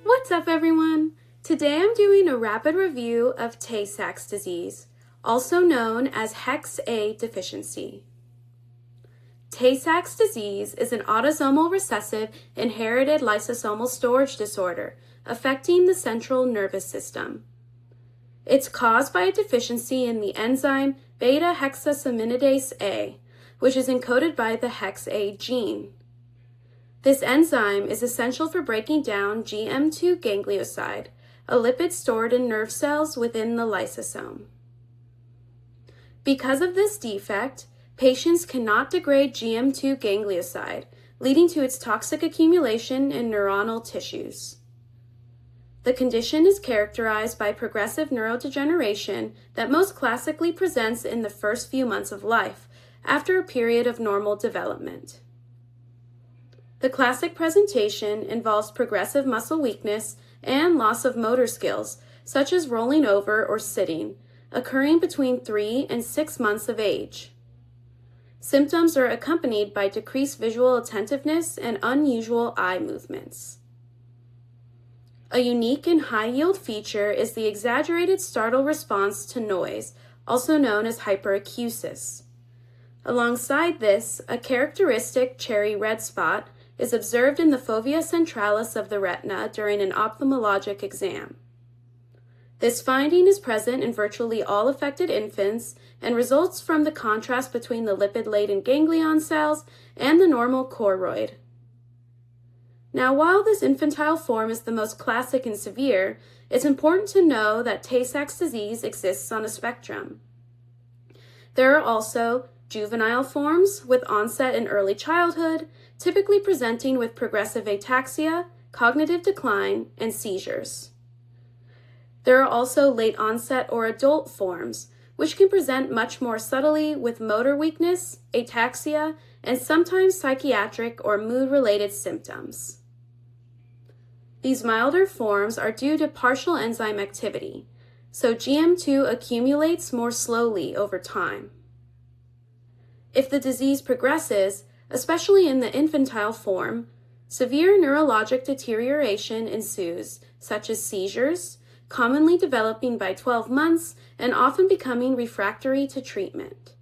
What's up, everyone? Today I'm doing a rapid review of Tay-Sachs disease, also known as Hex A deficiency. Tay-Sachs disease is an autosomal recessive inherited lysosomal storage disorder affecting the central nervous system. It's caused by a deficiency in the enzyme beta-hexosaminidase A, which is encoded by the Hex A gene. This enzyme is essential for breaking down GM2 ganglioside, a lipid stored in nerve cells within the lysosome. Because of this defect, patients cannot degrade GM2 ganglioside, leading to its toxic accumulation in neuronal tissues. The condition is characterized by progressive neurodegeneration that most classically presents in the first few months of life, after a period of normal development. The classic presentation involves progressive muscle weakness and loss of motor skills, such as rolling over or sitting, occurring between 3 and 6 months of age. Symptoms are accompanied by decreased visual attentiveness and unusual eye movements. A unique and high-yield feature is the exaggerated startle response to noise, also known as hyperacusis. Alongside this, a characteristic cherry red spot is observed in the fovea centralis of the retina during an ophthalmologic exam. This finding is present in virtually all affected infants and results from the contrast between the lipid-laden ganglion cells and the normal choroid. Now, while this infantile form is the most classic and severe, it's important to know that Tay-Sachs disease exists on a spectrum. There are also juvenile forms with onset in early childhood, typically presenting with progressive ataxia, cognitive decline, and seizures. There are also late onset or adult forms, which can present much more subtly with motor weakness, ataxia, and sometimes psychiatric or mood-related symptoms. These milder forms are due to partial enzyme activity, so GM2 accumulates more slowly over time. If the disease progresses, especially in the infantile form, severe neurologic deterioration ensues, such as seizures, commonly developing by 12 months and often becoming refractory to treatment,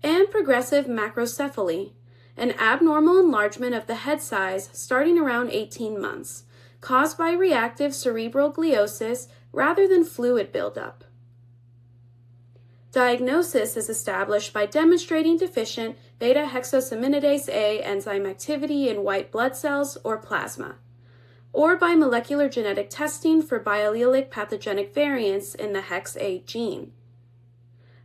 and progressive macrocephaly, an abnormal enlargement of the head size starting around 18 months, caused by reactive cerebral gliosis rather than fluid buildup. Diagnosis is established by demonstrating deficient beta-hexosaminidase A enzyme activity in white blood cells or plasma, or by molecular genetic testing for biallelic pathogenic variants in the Hex A gene.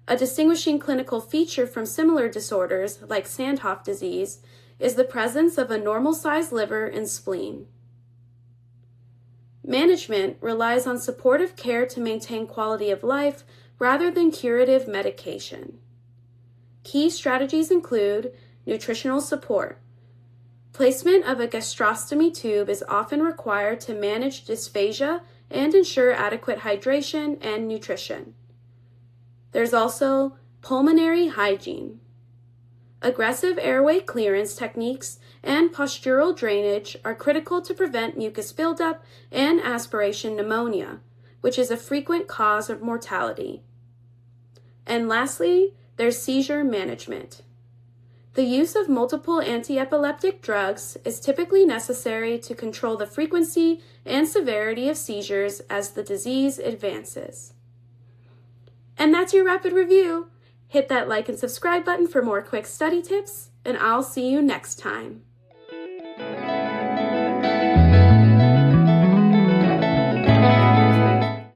A distinguishing clinical feature from similar disorders, like Sandhoff disease, is the presence of a normal-sized liver and spleen. Management relies on supportive care to maintain quality of life rather than curative medication. Key strategies include nutritional support. Placement of a gastrostomy tube is often required to manage dysphagia and ensure adequate hydration and nutrition. There's also pulmonary hygiene. Aggressive airway clearance techniques and postural drainage are critical to prevent mucus buildup and aspiration pneumonia, which is a frequent cause of mortality. And lastly, there's seizure management. The use of multiple anti-epileptic drugs is typically necessary to control the frequency and severity of seizures as the disease advances. And that's your rapid review. Hit that like and subscribe button for more quick study tips, and I'll see you next time.